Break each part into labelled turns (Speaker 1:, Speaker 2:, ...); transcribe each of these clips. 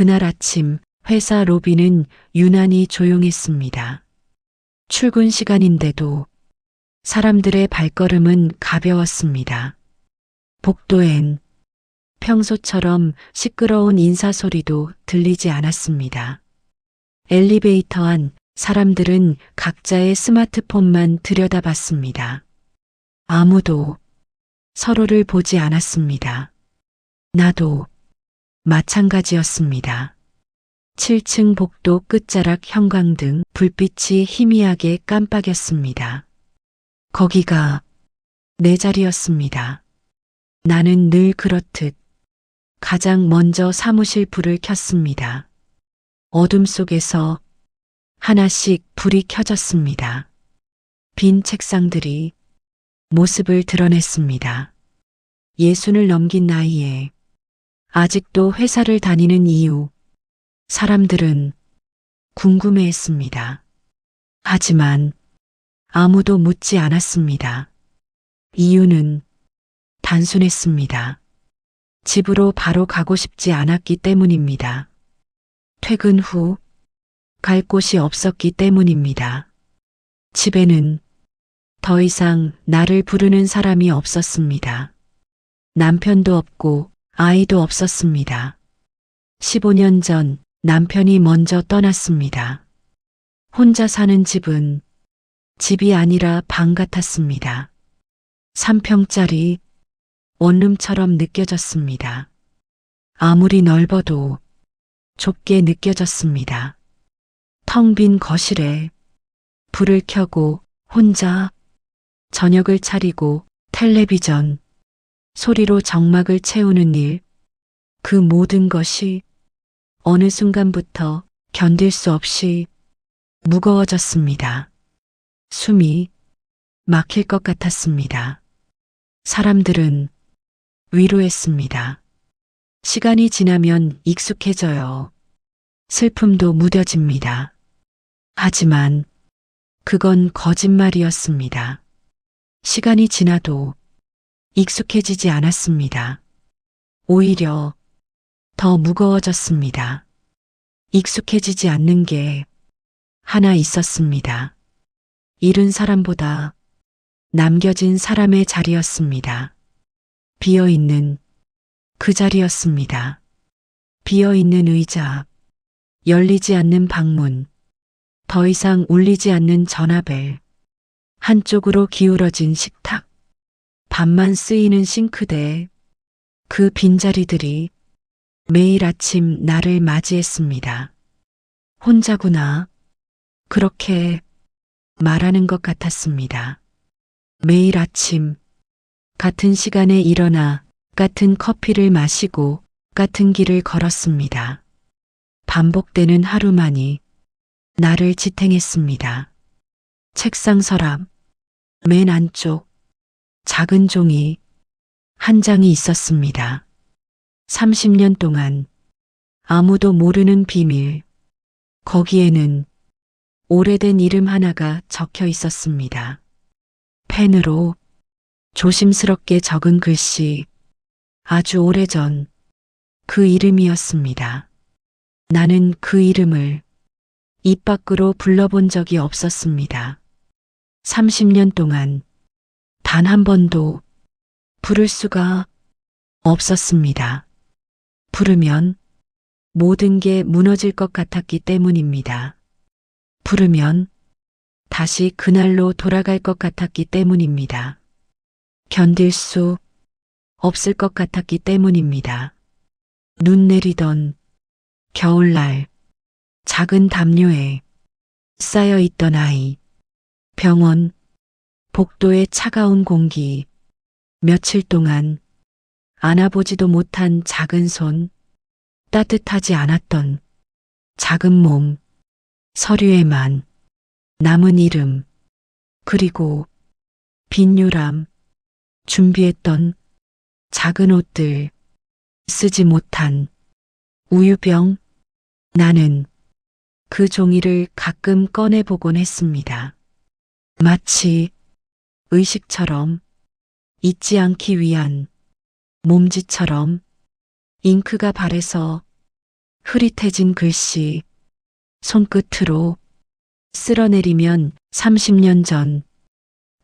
Speaker 1: 그날 아침 회사 로비는 유난히 조용했습니다. 출근 시간인데도 사람들의 발걸음은 가벼웠습니다. 복도엔 평소처럼 시끄러운 인사소리도 들리지 않았습니다. 엘리베이터 안 사람들은 각자의 스마트폰만 들여다봤습니다. 아무도 서로를 보지 않았습니다. 나도 마찬가지였습니다. 7층 복도 끝자락 형광등 불빛이 희미하게 깜빡였습니다. 거기가 내 자리였습니다. 나는 늘 그렇듯 가장 먼저 사무실 불을 켰습니다. 어둠 속에서 하나씩 불이 켜졌습니다. 빈 책상들이 모습을 드러냈습니다. 예순을 넘긴 나이에 아직도 회사를 다니는 이유, 사람들은 궁금해했습니다. 하지만 아무도 묻지 않았습니다. 이유는 단순했습니다. 집으로 바로 가고 싶지 않았기 때문입니다. 퇴근 후 갈 곳이 없었기 때문입니다. 집에는 더 이상 나를 부르는 사람이 없었습니다. 남편도 없고 아이도 없었습니다. 15년 전 남편이 먼저 떠났습니다. 혼자 사는 집은 집이 아니라 방 같았습니다. 3평짜리 원룸처럼 느껴졌습니다. 아무리 넓어도 좁게 느껴졌습니다. 텅 빈 거실에 불을 켜고 혼자 저녁을 차리고 텔레비전 소리로 정막을 채우는 일, 그 모든 것이 어느 순간부터 견딜 수 없이 무거워졌습니다. 숨이 막힐 것 같았습니다. 사람들은 위로했습니다. 시간이 지나면 익숙해져요. 슬픔도 무뎌집니다. 하지만 그건 거짓말이었습니다. 시간이 지나도 익숙해지지 않았습니다. 오히려 더 무거워졌습니다. 익숙해지지 않는 게 하나 있었습니다. 잃은 사람보다 남겨진 사람의 자리였습니다. 비어있는 그 자리였습니다. 비어있는 의자, 열리지 않는 방문, 더 이상 울리지 않는 전화벨, 한쪽으로 기울어진 식탁, 밤만 쓰이는 싱크대, 그 빈자리들이 매일 아침 나를 맞이했습니다. 혼자구나. 그렇게 말하는 것 같았습니다. 매일 아침 같은 시간에 일어나 같은 커피를 마시고 같은 길을 걸었습니다. 반복되는 하루만이 나를 지탱했습니다. 책상 서랍, 맨 안쪽 작은 종이 한 장이 있었습니다. 30년 동안 아무도 모르는 비밀, 거기에는 오래된 이름 하나가 적혀 있었습니다. 펜으로 조심스럽게 적은 글씨, 아주 오래전 그 이름이었습니다. 나는 그 이름을 입 밖으로 불러본 적이 없었습니다. 30년 동안 단 한 번도 부를 수가 없었습니다. 부르면 모든 게 무너질 것 같았기 때문입니다. 부르면 다시 그날로 돌아갈 것 같았기 때문입니다. 견딜 수 없을 것 같았기 때문입니다. 눈 내리던 겨울날 작은 담요에 쌓여 있던 아이, 병원, 복도의 차가운 공기, 며칠 동안 안아보지도 못한 작은 손, 따뜻하지 않았던 작은 몸, 서류에만 남은 이름, 그리고 빈 요람, 준비했던 작은 옷들, 쓰지 못한 우유병. 나는 그 종이를 가끔 꺼내보곤 했습니다. 마치 의식처럼, 잊지 않기 위한 몸짓처럼. 잉크가 바래서 흐릿해진 글씨, 손끝으로 쓸어내리면 30년 전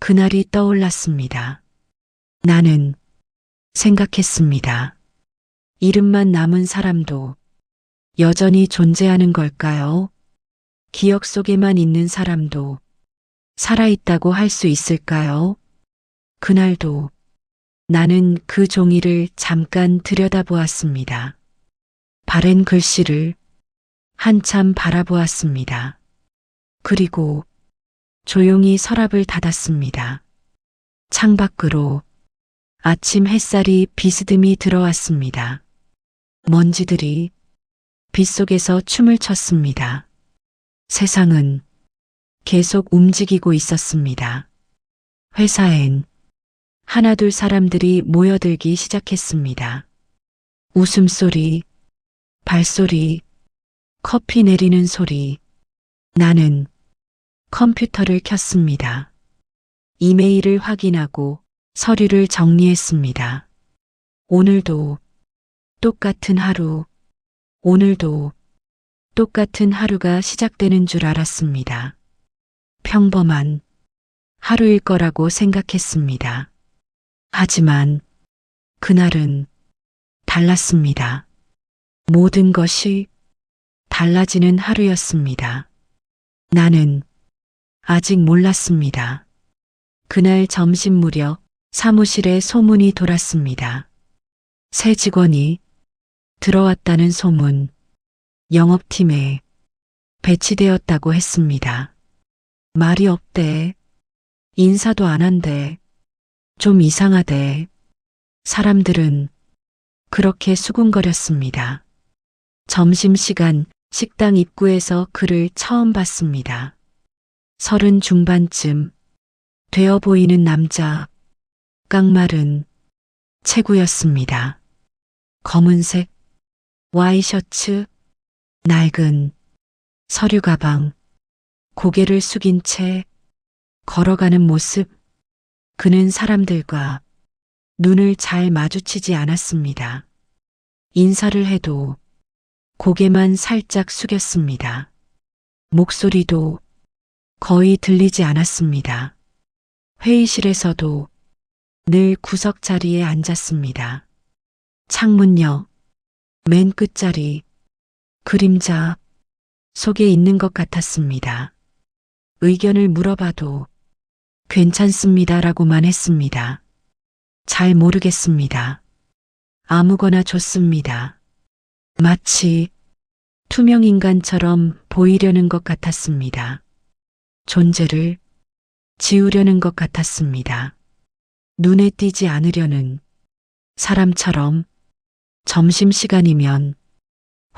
Speaker 1: 그날이 떠올랐습니다. 나는 생각했습니다. 이름만 남은 사람도 여전히 존재하는 걸까요? 기억 속에만 있는 사람도 살아있다고 할 수 있을까요? 그날도 나는 그 종이를 잠깐 들여다보았습니다. 바랜 글씨를 한참 바라보았습니다. 그리고 조용히 서랍을 닫았습니다. 창밖으로 아침 햇살이 비스듬히 들어왔습니다. 먼지들이 빗속에서 춤을 췄습니다. 세상은 계속 움직이고 있었습니다. 회사엔 하나둘 사람들이 모여들기 시작했습니다. 웃음소리, 발소리, 커피 내리는 소리. 나는 컴퓨터를 켰습니다. 이메일을 확인하고 서류를 정리했습니다. 오늘도 똑같은 하루, 오늘도 똑같은 하루가 시작되는 줄 알았습니다. 평범한 하루일 거라고 생각했습니다. 하지만 그날은 달랐습니다. 모든 것이 달라지는 하루였습니다. 나는 아직 몰랐습니다. 그날 점심 무렵 사무실에 소문이 돌았습니다. 새 직원이 들어왔다는 소문, 영업팀에 배치되었다고 했습니다. 말이 없대. 인사도 안 한대. 좀 이상하대. 사람들은 그렇게 수군거렸습니다. 점심시간 식당 입구에서 그를 처음 봤습니다. 30 중반쯤 되어 보이는 남자, 깡마른 체구였습니다. 검은색 와이셔츠, 낡은 서류 가방, 고개를 숙인 채 걸어가는 모습. 그는 사람들과 눈을 잘 마주치지 않았습니다. 인사를 해도 고개만 살짝 숙였습니다. 목소리도 거의 들리지 않았습니다. 회의실에서도 늘 구석 자리에 앉았습니다. 창문역 맨 끝자리, 그림자 속에 있는 것 같았습니다. 의견을 물어봐도 괜찮습니다라고만 했습니다. 잘 모르겠습니다. 아무거나 좋습니다. 마치 투명인간처럼 보이려는 것 같았습니다. 존재를 지우려는 것 같았습니다. 눈에 띄지 않으려는 사람처럼 점심시간이면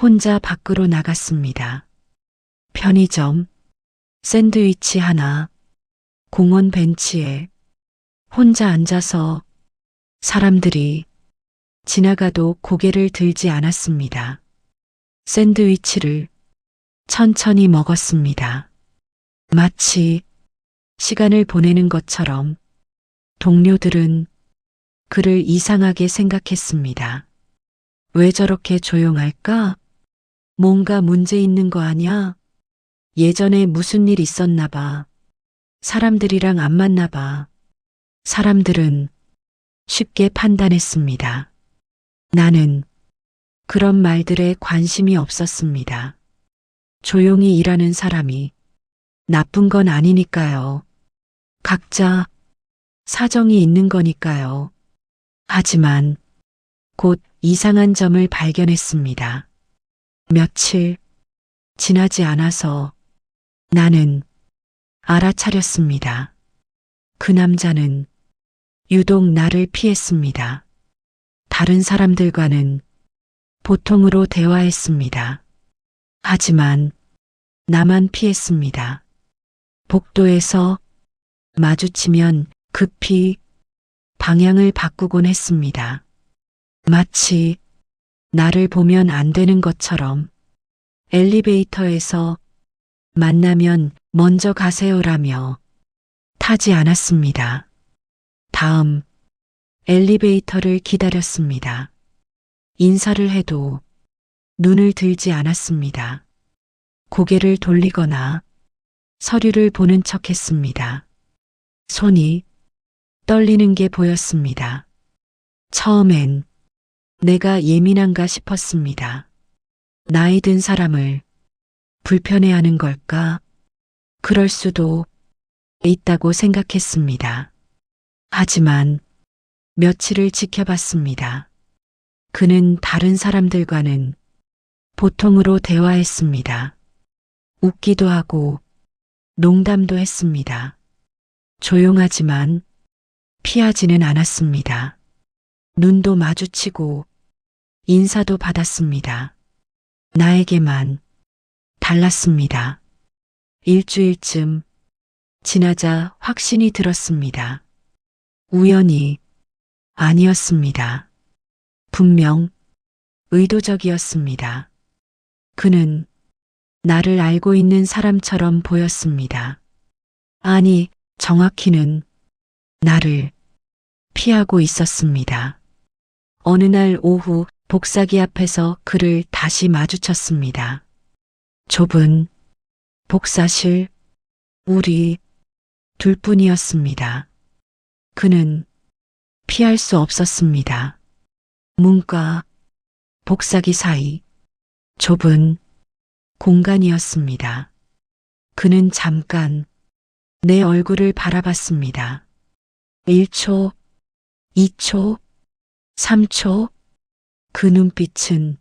Speaker 1: 혼자 밖으로 나갔습니다. 편의점, 샌드위치 하나, 공원 벤치에 혼자 앉아서 사람들이 지나가도 고개를 들지 않았습니다. 샌드위치를 천천히 먹었습니다. 마치 시간을 보내는 것처럼. 동료들은 그를 이상하게 생각했습니다. 왜 저렇게 조용할까? 뭔가 문제 있는 거 아냐? 예전에 무슨 일 있었나 봐. 사람들이랑 안 맞나 봐. 사람들은 쉽게 판단했습니다. 나는 그런 말들에 관심이 없었습니다. 조용히 일하는 사람이 나쁜 건 아니니까요. 각자 사정이 있는 거니까요. 하지만 곧 이상한 점을 발견했습니다. 며칠 지나지 않아서 나는 알아차렸습니다. 그 남자는 유독 나를 피했습니다. 다른 사람들과는 보통으로 대화했습니다. 하지만 나만 피했습니다. 복도에서 마주치면 급히 방향을 바꾸곤 했습니다. 마치 나를 보면 안 되는 것처럼. 엘리베이터에서 만나면 먼저 가세요라며 타지 않았습니다. 다음 엘리베이터를 기다렸습니다. 인사를 해도 눈을 들지 않았습니다. 고개를 돌리거나 서류를 보는 척 했습니다. 손이 떨리는 게 보였습니다. 처음엔 내가 예민한가 싶었습니다. 나이 든 사람을 불편해하는 걸까? 그럴 수도 있다고 생각했습니다. 하지만 며칠을 지켜봤습니다. 그는 다른 사람들과는 보통으로 대화했습니다. 웃기도 하고 농담도 했습니다. 조용하지만 피하지는 않았습니다. 눈도 마주치고 인사도 받았습니다. 나에게만 달랐습니다. 일주일쯤 지나자 확신이 들었습니다. 우연이 아니었습니다. 분명 의도적이었습니다. 그는 나를 알고 있는 사람처럼 보였습니다. 아니, 정확히는 나를 피하고 있었습니다. 어느 날 오후 복사기 앞에서 그를 다시 마주쳤습니다. 좁은 복사실, 우리 둘뿐이었습니다. 그는 피할 수 없었습니다. 문과 복사기 사이 좁은 공간이었습니다. 그는 잠깐 내 얼굴을 바라봤습니다. 1초, 2초, 3초, 그 눈빛은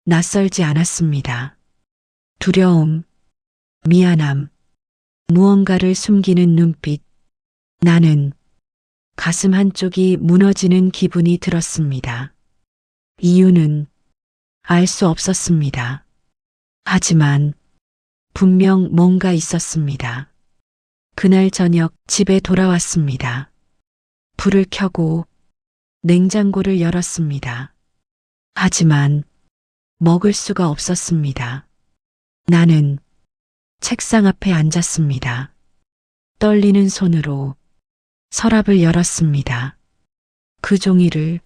Speaker 1: 낯설지 않았습니다. 두려움, 미안함, 무언가를 숨기는 눈빛. 나는 가슴 한쪽이 무너지는 기분이 들었습니다. 이유는 알 수 없었습니다. 하지만 분명 뭔가 있었습니다. 그날 저녁 집에 돌아왔습니다. 불을 켜고 냉장고를 열었습니다. 하지만 먹을 수가 없었습니다. 나는 책상 앞에 앉았습니다. 떨리는 손으로 서랍을 열었습니다. 그 종이를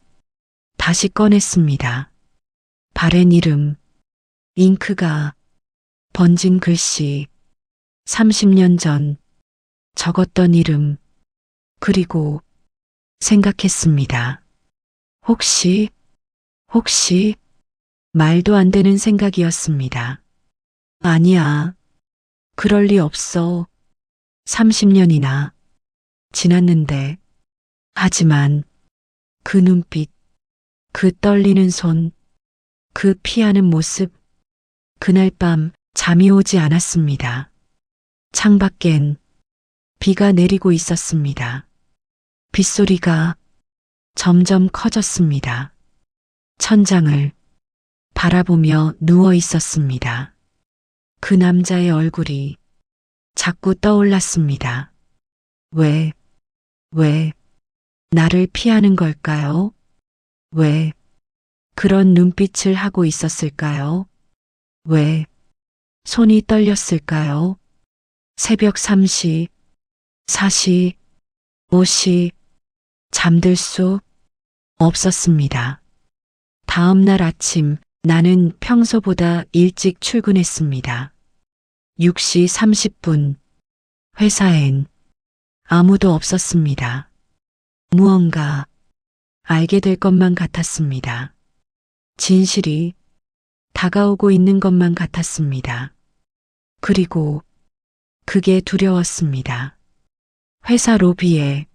Speaker 1: 다시 꺼냈습니다. 바랜 이름, 잉크가 번진 글씨, 30년 전 적었던 이름, 그리고 생각했습니다. 혹시 말도 안 되는 생각이었습니다. 아니야, 그럴 리 없어. 30년이나 지났는데. 하지만 그 눈빛, 그 떨리는 손, 그 피하는 모습, 그날 밤 잠이 오지 않았습니다. 창밖엔 비가 내리고 있었습니다. 빗소리가 점점 커졌습니다. 천장을 바라보며 누워 있었습니다. 그 남자의 얼굴이 자꾸 떠올랐습니다. 왜 나를 피하는 걸까요? 왜 그런 눈빛을 하고 있었을까요? 왜 손이 떨렸을까요? 새벽 3시, 4시, 5시, 잠들 수 없었습니다. 다음 날 아침 나는 평소보다 일찍 출근했습니다. 6시 30분. 회사엔 아무도 없었습니다. 무언가 알게 될 것만 같았습니다. 진실이 다가오고 있는 것만 같았습니다. 그리고 그게 두려웠습니다. 회사 로비에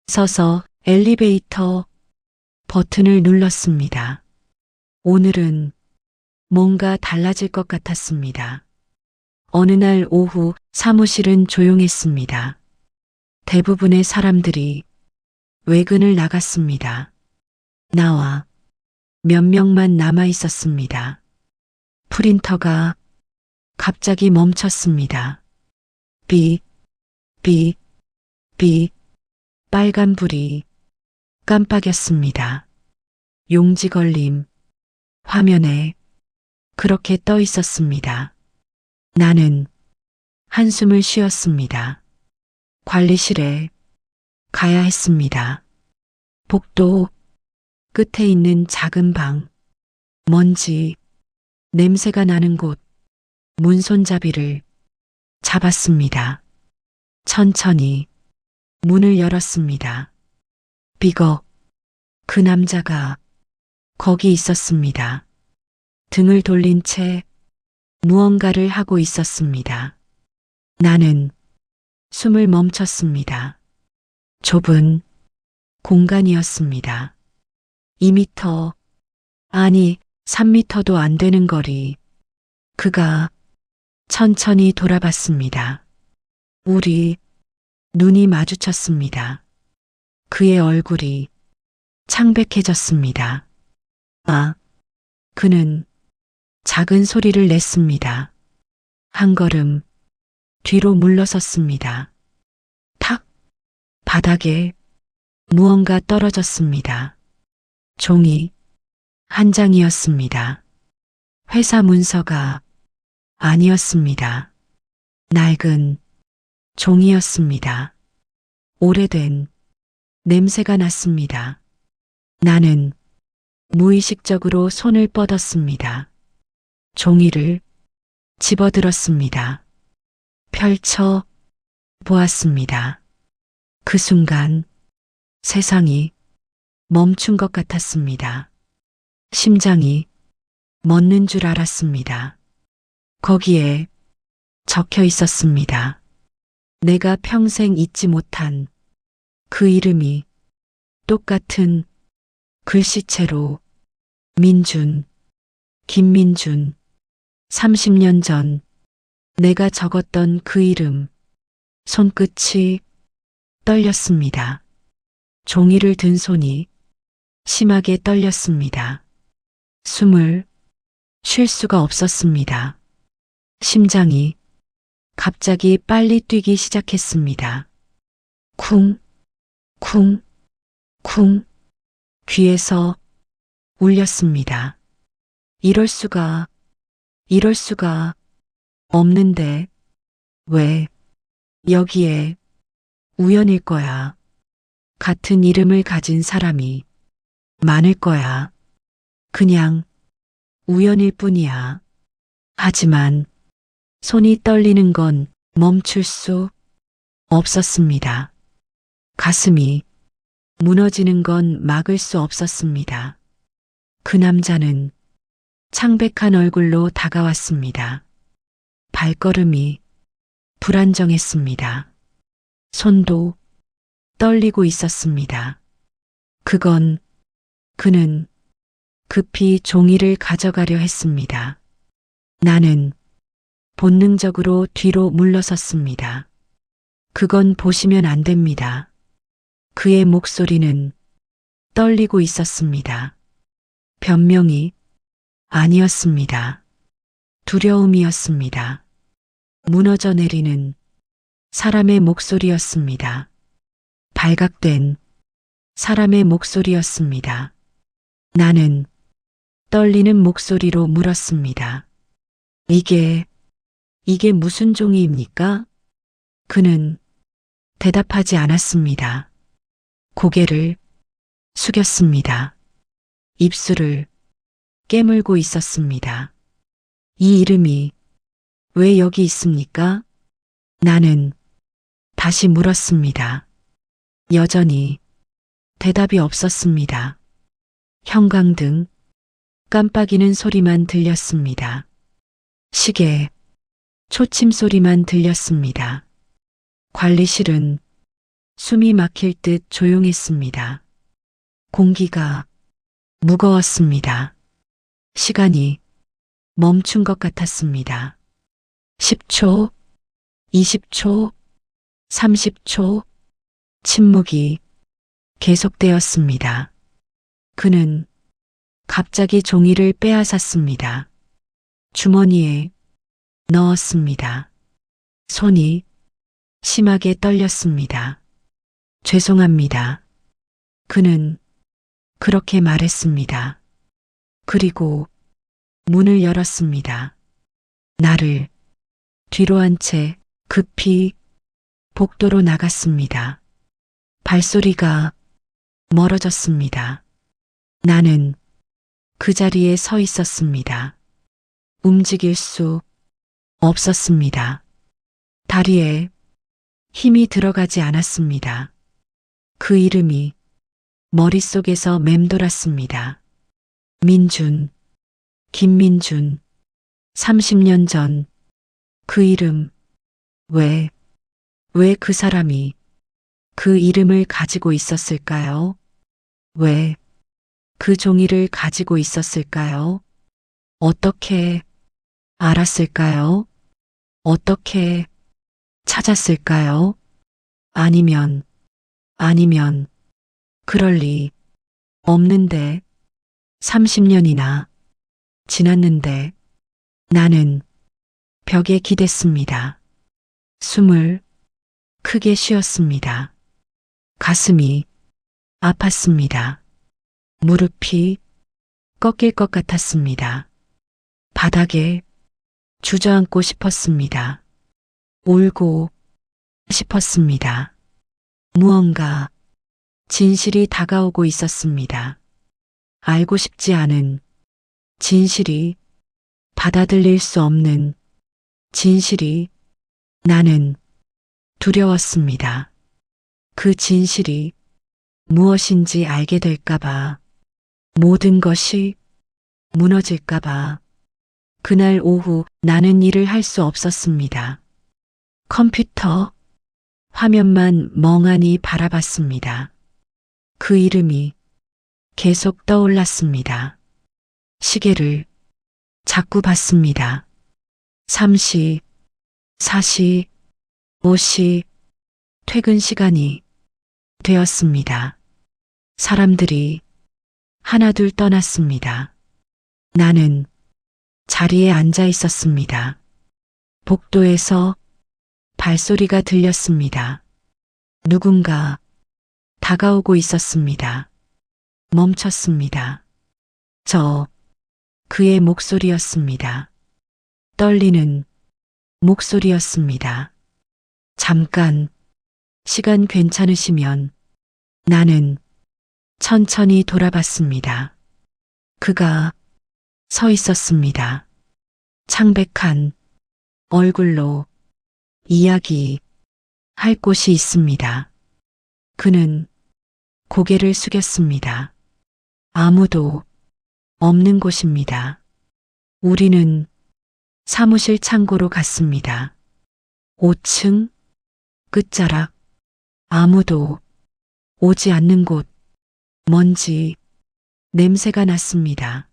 Speaker 1: 서서 엘리베이터 버튼을 눌렀습니다. 오늘은 뭔가 달라질 것 같았습니다. 어느 날 오후 사무실은 조용했습니다. 대부분의 사람들이 외근을 나갔습니다. 나와 몇 명만 남아 있었습니다. 프린터가 갑자기 멈췄습니다. 삐, 삐, 삐, 빨간불이 깜빡였습니다. 용지 걸림, 화면에 그렇게 떠 있었습니다. 나는 한숨을 쉬었습니다. 관리실에 가야 했습니다. 복도 끝에 있는 작은 방, 먼지 냄새가 나는 곳 문손잡이를 잡았습니다. 천천히 문을 열었습니다. 비거, 그 남자가 거기 있었습니다. 등을 돌린 채 무언가를 하고 있었습니다. 나는 숨을 멈췄습니다. 좁은 공간이었습니다. 2미터, 아니 3미터도 안 되는 거리. 그가 천천히 돌아봤습니다. 우리 눈이 마주쳤습니다. 그의 얼굴이 창백해졌습니다. 아, 그는 작은 소리를 냈습니다. 한 걸음 뒤로 물러섰습니다. 탁! 바닥에 무언가 떨어졌습니다. 종이 한 장이었습니다. 회사 문서가 아니었습니다. 낡은 종이였습니다. 오래된 냄새가 났습니다. 나는 무의식적으로 손을 뻗었습니다. 종이를 집어들었습니다. 펼쳐 보았습니다. 그 순간 세상이 멈춘 것 같았습니다. 심장이 멎는 줄 알았습니다. 거기에 적혀 있었습니다. 내가 평생 잊지 못한 그 이름이 똑같은 글씨체로 민준, 김민준. 30년 전 내가 적었던 그 이름. 손끝이 떨렸습니다. 종이를 든 손이 심하게 떨렸습니다. 숨을 쉴 수가 없었습니다. 심장이 갑자기 빨리 뛰기 시작했습니다. 쿵, 쿵, 쿵. 귀에서 울렸습니다. 이럴 수가 없는데 왜 여기에 우연일 거야. 같은 이름을 가진 사람이 많을 거야. 그냥 우연일 뿐이야. 하지만 손이 떨리는 건 멈출 수 없었습니다. 가슴이 무너지는 건 막을 수 없었습니다. 그 남자는 창백한 얼굴로 다가왔습니다. 발걸음이 불안정했습니다. 손도 떨리고 있었습니다. 그는 급히 종이를 가져가려 했습니다. 나는 본능적으로 뒤로 물러섰습니다. 그건 보시면 안 됩니다. 그의 목소리는 떨리고 있었습니다. 변명이 아니었습니다. 두려움이었습니다. 무너져 내리는 사람의 목소리였습니다. 발각된 사람의 목소리였습니다. 나는 떨리는 목소리로 물었습니다. 이게 무슨 종이입니까? 그는 대답하지 않았습니다. 고개를 숙였습니다. 입술을 깨물고 있었습니다. 이 이름이 왜 여기 있습니까? 나는 다시 물었습니다. 여전히 대답이 없었습니다. 형광등 깜빡이는 소리만 들렸습니다. 시계 초침 소리만 들렸습니다. 관리실은 숨이 막힐 듯 조용했습니다. 공기가 무거웠습니다. 시간이 멈춘 것 같았습니다. 10초, 20초, 30초, 침묵이 계속되었습니다. 그는 갑자기 종이를 빼앗았습니다. 주머니에 넣었습니다. 손이 심하게 떨렸습니다. 죄송합니다. 그는 그렇게 말했습니다. 그리고 문을 열었습니다. 나를 뒤로 한 채 급히 복도로 나갔습니다. 발소리가 멀어졌습니다. 나는 그 자리에 서 있었습니다. 움직일 수 없었습니다. 다리에 힘이 들어가지 않았습니다. 그 이름이 머릿속에서 맴돌았습니다. 민준, 김민준. 30년 전 그 이름. 왜 그 사람이 그 이름을 가지고 있었을까요? 왜 그 종이를 가지고 있었을까요? 어떻게 알았을까요? 어떻게 찾았을까요? 아니면, 그럴 리 없는데 30년이나 지났는데 나는 벽에 기댔습니다. 숨을 크게 쉬었습니다. 가슴이 아팠습니다. 무릎이 꺾일 것 같았습니다. 바닥에 주저앉고 싶었습니다. 울고 싶었습니다. 무언가 진실이 다가오고 있었습니다. 알고 싶지 않은 진실이, 받아들일 수 없는 진실이. 나는 두려웠습니다. 그 진실이 무엇인지 알게 될까봐, 모든 것이 무너질까봐. 그날 오후 나는 일을 할 수 없었습니다. 컴퓨터 화면만 멍하니 바라봤습니다. 그 이름이 계속 떠올랐습니다. 시계를 자꾸 봤습니다. 3시, 4시, 5시, 퇴근 시간이 되었습니다. 사람들이 하나둘 떠났습니다. 나는 자리에 앉아 있었습니다. 복도에서 발소리가 들렸습니다. 누군가 다가오고 있었습니다. 멈췄습니다. 그의 목소리였습니다. 떨리는 목소리였습니다. 잠깐, 시간 괜찮으시면. 나는 천천히 돌아봤습니다. 그가 서 있었습니다. 창백한 얼굴로. 이야기 할 곳이 있습니다. 그는 고개를 숙였습니다. 아무도 없는 곳입니다. 우리는 사무실 창고로 갔습니다. 5층 끝자락. 아무도 오지 않는 곳. 먼지 냄새가 났습니다.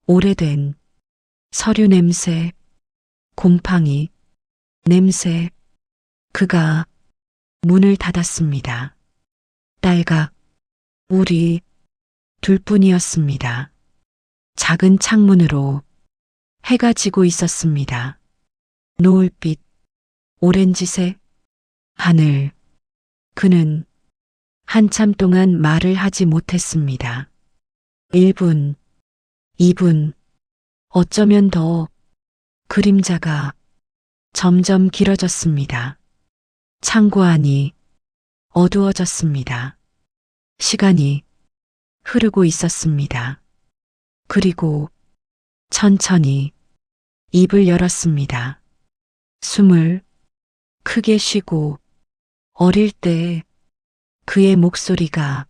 Speaker 1: 오래된 서류 냄새, 곰팡이 냄새. 그가 문을 닫았습니다. 딸각. 우리 둘뿐이었습니다. 작은 창문으로 해가 지고 있었습니다. 노을빛, 오렌지색, 하늘. 그는 한참 동안 말을 하지 못했습니다. 1분, 2분, 어쩌면 더. 그림자가 점점 길어졌습니다. 창고 안이 어두워졌습니다. 시간이 흐르고 있었습니다. 그리고 천천히 입을 열었습니다. 숨을 크게 쉬고. 어릴 때 그의 목소리가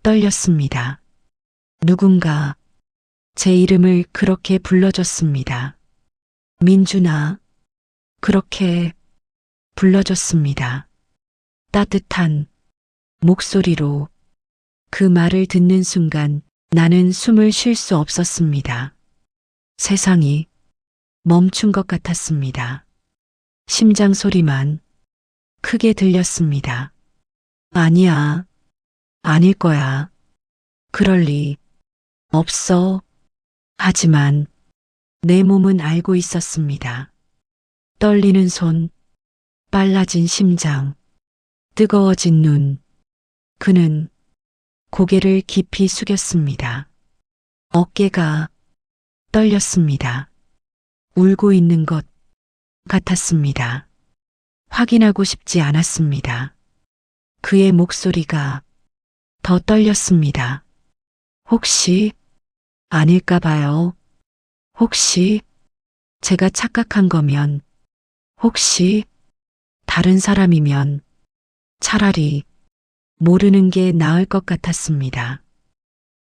Speaker 1: 떨렸습니다. 누군가 제 이름을 그렇게 불러줬습니다. 민준아. 그렇게 불러줬습니다. 따뜻한 목소리로. 그 말을 듣는 순간 나는 숨을 쉴 수 없었습니다. 세상이 멈춘 것 같았습니다. 심장 소리만 크게 들렸습니다. 아니야. 아닐 거야. 그럴 리 없어. 하지만 내 몸은 알고 있었습니다. 떨리는 손, 빨라진 심장, 뜨거워진 눈. 그는 고개를 깊이 숙였습니다. 어깨가 떨렸습니다. 울고 있는 것 같았습니다. 확인하고 싶지 않았습니다. 그의 목소리가 더 떨렸습니다. 혹시 아닐까 봐요. 혹시 제가 착각한 거면, 혹시 다른 사람이면 차라리 모르는 게 나을 것 같았습니다.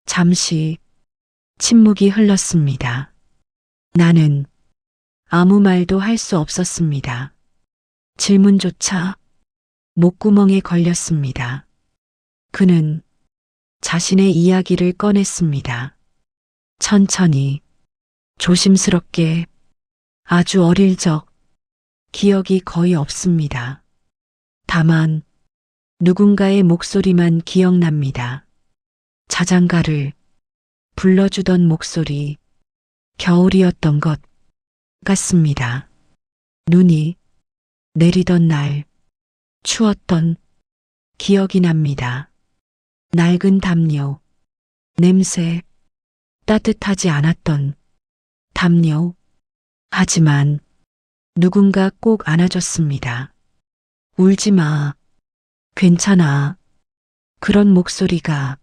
Speaker 1: 잠시 침묵이 흘렀습니다. 나는 아무 말도 할 수 없었습니다. 질문조차 목구멍에 걸렸습니다. 그는 자신의 이야기를 꺼냈습니다. 천천히, 조심스럽게, 아주 어릴 적 기억이 거의 없습니다. 다만 누군가의 목소리만 기억납니다. 자장가를 불러주던 목소리, 겨울이었던 것 같습니다. 눈이 내리던 날, 추웠던 기억이 납니다. 낡은 담요, 냄새, 따뜻하지 않았던 담요. 하지만 누군가 꼭 안아줬습니다. 울지 마. 괜찮아. 그런 목소리가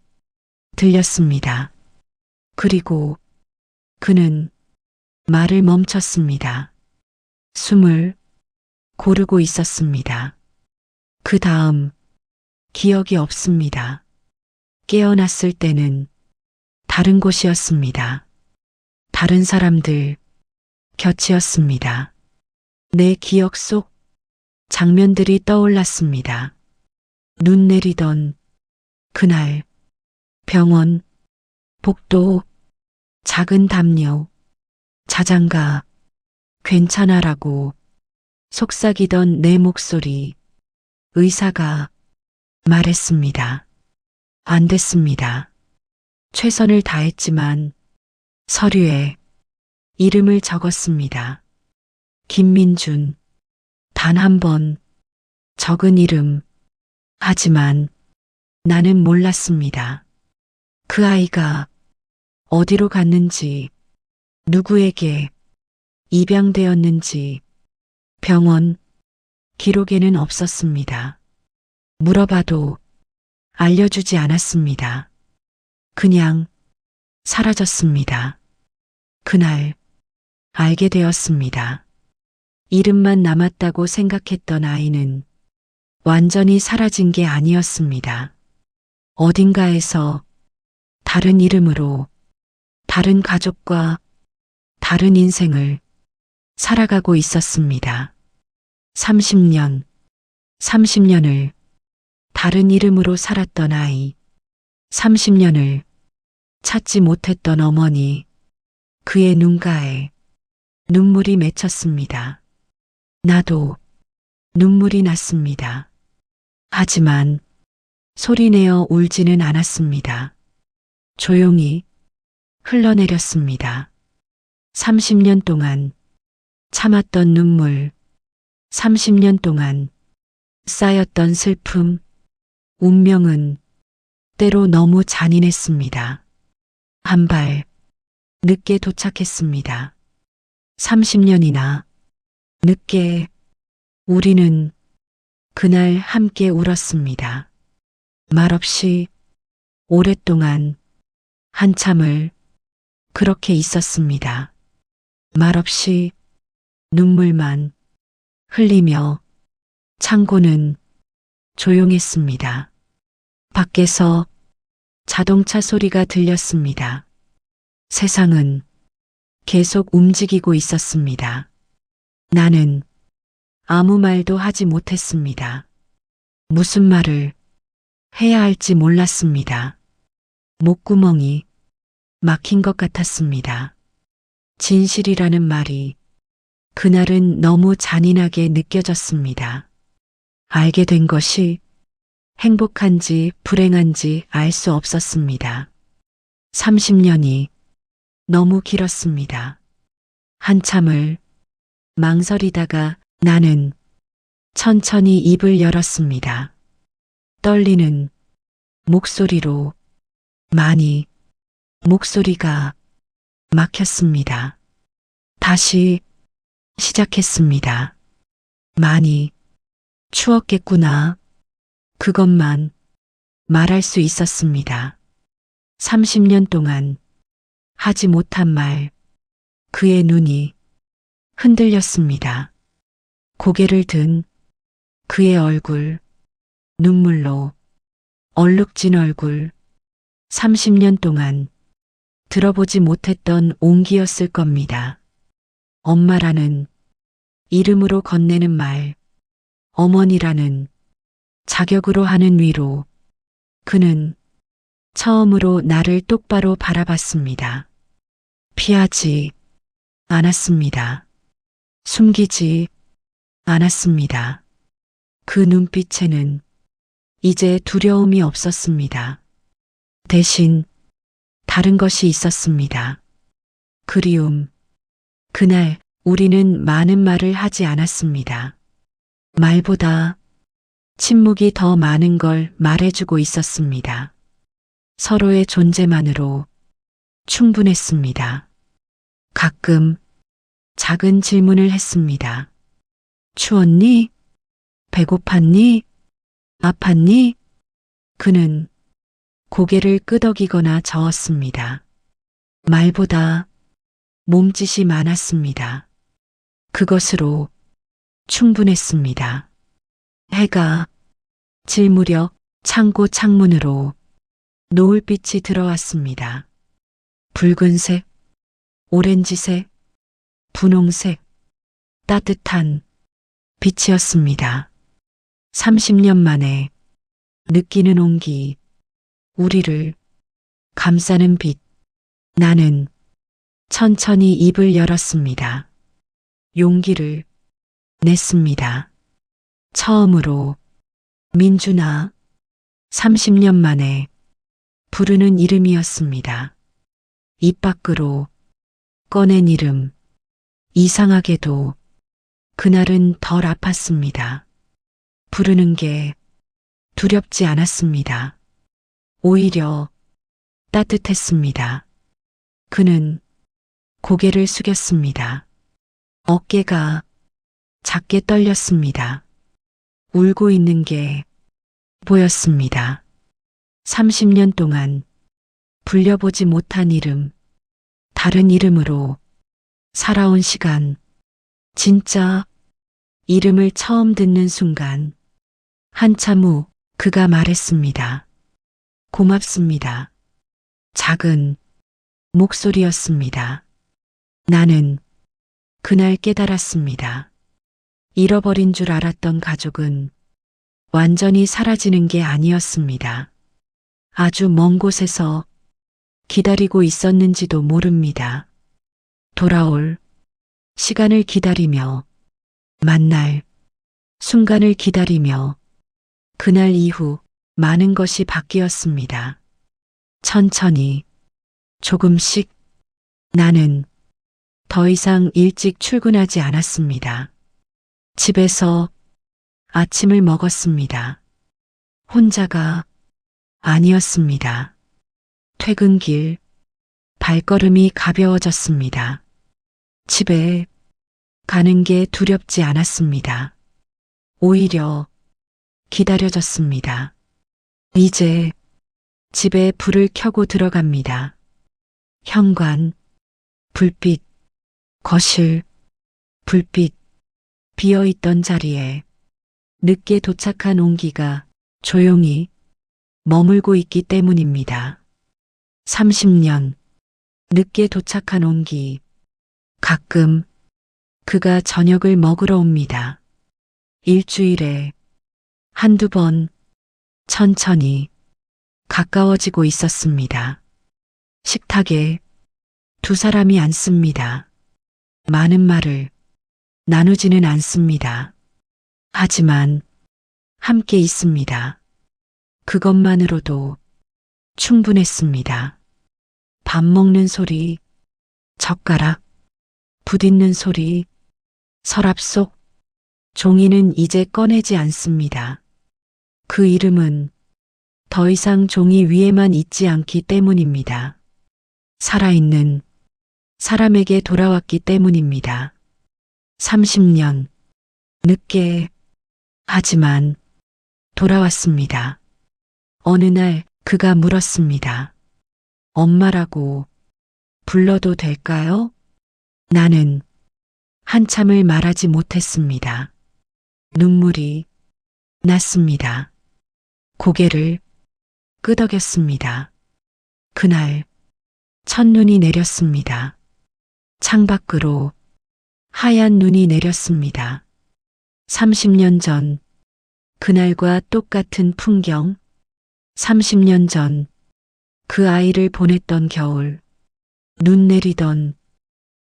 Speaker 1: 들렸습니다. 그리고 그는 말을 멈췄습니다. 숨을 고르고 있었습니다. 그 다음 기억이 없습니다. 깨어났을 때는 다른 곳이었습니다. 다른 사람들 곁이었습니다. 내 기억 속 장면들이 떠올랐습니다. 눈 내리던 그날, 병원, 복도, 작은 담요, 자장가, 괜찮아라고 속삭이던 내 목소리, 의사가 말했습니다. 안 됐습니다. 최선을 다했지만 서류에 이름을 적었습니다. 김민준, 단 한 번 적은 이름. 하지만 나는 몰랐습니다. 그 아이가 어디로 갔는지, 누구에게 입양되었는지 병원 기록에는 없었습니다. 물어봐도 알려주지 않았습니다. 그냥 사라졌습니다. 그날 알게 되었습니다. 이름만 남았다고 생각했던 아이는 완전히 사라진 게 아니었습니다. 어딘가에서 다른 이름으로, 다른 가족과 다른 인생을 살아가고 있었습니다. 30년을 다른 이름으로 살았던 아이, 30년을 찾지 못했던 어머니, 그의 눈가에 눈물이 맺혔습니다. 나도 눈물이 났습니다. 하지만 소리내어 울지는 않았습니다. 조용히 흘러내렸습니다. 30년 동안 참았던 눈물, 30년 동안 쌓였던 슬픔, 운명은 때로 너무 잔인했습니다. 한 발 늦게 도착했습니다. 30년이나 늦게 우리는 그날 함께 울었습니다. 말없이 오랫동안 한참을 그렇게 있었습니다. 말없이 눈물만 흘리며 창고는 조용했습니다. 밖에서 자동차 소리가 들렸습니다. 세상은 계속 움직이고 있었습니다. 나는 아무 말도 하지 못했습니다. 무슨 말을 해야 할지 몰랐습니다. 목구멍이 막힌 것 같았습니다. 진실이라는 말이 그날은 너무 잔인하게 느껴졌습니다. 알게 된 것이 행복한지 불행한지 알 수 없었습니다. 30년이 너무 길었습니다. 한참을 망설이다가 나는 천천히 입을 열었습니다. 떨리는 목소리로 많이 목소리가 막혔습니다. 다시 시작했습니다. 많이 추웠겠구나. 그것만 말할 수 있었습니다. 30년 동안 하지 못한 말, 그의 눈이 흔들렸습니다. 고개를 든 그의 얼굴, 눈물로 얼룩진 얼굴, 30년 동안 들어보지 못했던 온기였을 겁니다. 엄마라는 이름으로 건네는 말, 어머니라는 자격으로 하는 위로, 그는 처음으로 나를 똑바로 바라봤습니다. 피하지 않았습니다. 숨기지 않았습니다. 그 눈빛에는 이제 두려움이 없었습니다. 대신 다른 것이 있었습니다. 그리움. 그날 우리는 많은 말을 하지 않았습니다. 말보다 침묵이 더 많은 걸 말해주고 있었습니다. 서로의 존재만으로 충분했습니다. 가끔 작은 질문을 했습니다. 추웠니? 배고팠니? 아팠니? 그는 고개를 끄덕이거나 저었습니다. 말보다 몸짓이 많았습니다. 그것으로 충분했습니다. 해가 질 무렵 창고 창문으로 노을빛이 들어왔습니다. 붉은색, 오렌지색, 분홍색, 따뜻한 빛이었습니다. 30년 만에 느끼는 온기, 우리를 감싸는 빛. 나는 천천히 입을 열었습니다. 용기를 냈습니다. 처음으로 민준아, 30년 만에 부르는 이름이었습니다. 입 밖으로 꺼낸 이름. 이상하게도 그날은 덜 아팠습니다. 부르는 게 두렵지 않았습니다. 오히려 따뜻했습니다. 그는 고개를 숙였습니다. 어깨가 작게 떨렸습니다. 울고 있는 게 보였습니다. 30년 동안 불려보지 못한 이름, 다른 이름으로 살아온 시간, 진짜 이름을 처음 듣는 순간, 한참 후 그가 말했습니다. 고맙습니다. 작은 목소리였습니다. 나는 그날 깨달았습니다. 잃어버린 줄 알았던 가족은 완전히 사라지는 게 아니었습니다. 아주 먼 곳에서 기다리고 있었는지도 모릅니다. 돌아올 시간을 기다리며, 만날 순간을 기다리며, 그날 이후 많은 것이 바뀌었습니다. 천천히, 조금씩. 나는 더 이상 일찍 출근하지 않았습니다. 집에서 아침을 먹었습니다. 혼자가 아니었습니다. 퇴근길, 발걸음이 가벼워졌습니다. 집에 가는 게 두렵지 않았습니다. 오히려 기다려졌습니다. 이제 집에 불을 켜고 들어갑니다. 현관, 불빛, 거실, 불빛, 비어있던 자리에 늦게 도착한 온기가 조용히 머물고 있기 때문입니다. 30년 늦게 도착한 온기. 가끔 그가 저녁을 먹으러 옵니다. 일주일에 한두 번. 천천히 가까워지고 있었습니다. 식탁에 두 사람이 앉습니다. 많은 말을 나누지는 않습니다. 하지만 함께 있습니다. 그것만으로도 충분했습니다. 밥 먹는 소리, 젓가락 부딪는 소리, 서랍 속 종이는 이제 꺼내지 않습니다. 그 이름은 더 이상 종이 위에만 있지 않기 때문입니다. 살아있는 사람에게 돌아왔기 때문입니다. 30년 늦게, 하지만 돌아왔습니다. 어느 날 그가 물었습니다. 엄마라고 불러도 될까요? 나는 한참을 말하지 못했습니다. 눈물이 났습니다. 고개를 끄덕였습니다. 그날 첫눈이 내렸습니다. 창밖으로 하얀 눈이 내렸습니다. 30년 전 그날과 똑같은 풍경, 30년 전 그 아이를 보냈던 겨울, 눈 내리던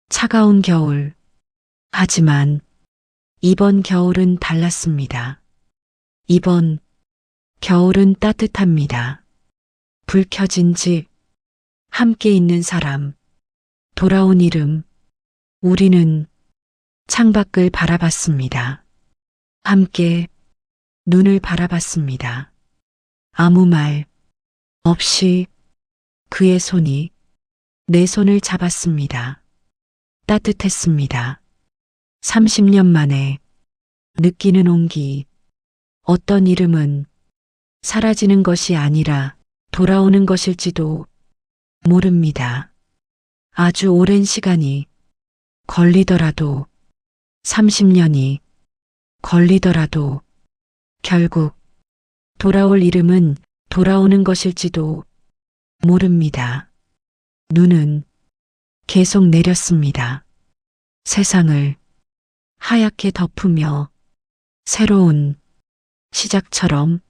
Speaker 1: 차가운 겨울. 하지만 이번 겨울은 달랐습니다. 이번 겨울은 따뜻합니다. 불 켜진 집, 함께 있는 사람, 돌아온 이름. 우리는 창밖을 바라봤습니다. 함께 눈을 바라봤습니다. 아무 말 없이 그의 손이 내 손을 잡았습니다. 따뜻했습니다. 30년 만에 느끼는 온기. 어떤 이름은 사라지는 것이 아니라 돌아오는 것일지도 모릅니다. 아주 오랜 시간이 걸리더라도, 30년이 걸리더라도 결국 돌아올 이름은 돌아오는 것일지도 모릅니다. 눈은 계속 내렸습니다. 세상을 하얗게 덮으며 새로운 시작처럼